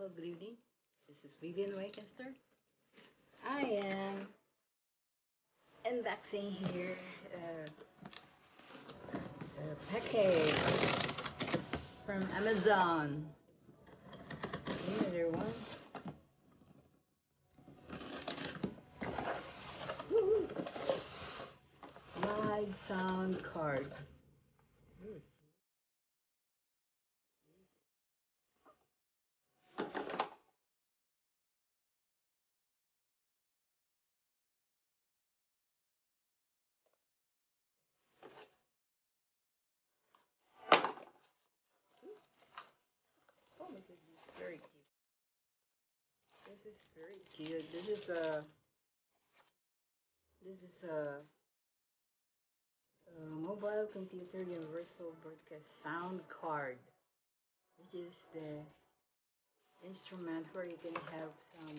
Hello, good evening. This is Vivian Wakenster. I am unboxing here a package from Amazon. Another one. Woo! Live sound card. Oh my goodness, very cute. This is very cute. This is a mobile computer universal broadcast sound card, which is the instrument where you can have some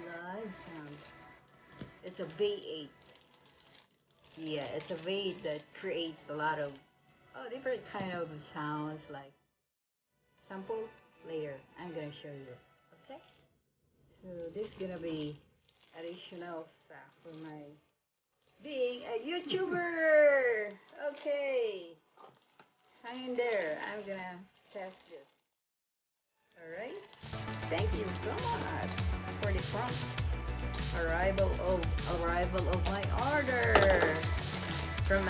live sound. It's a V8. Yeah, it's a V8 that creates a lot of different kind of sounds like sample later. I'm gonna show you. Okay. So this is gonna be additional stuff for my being a YouTuber. Okay. Hang in there. I'm gonna test this. Alright? Thank you so much for the prompt arrival of my order from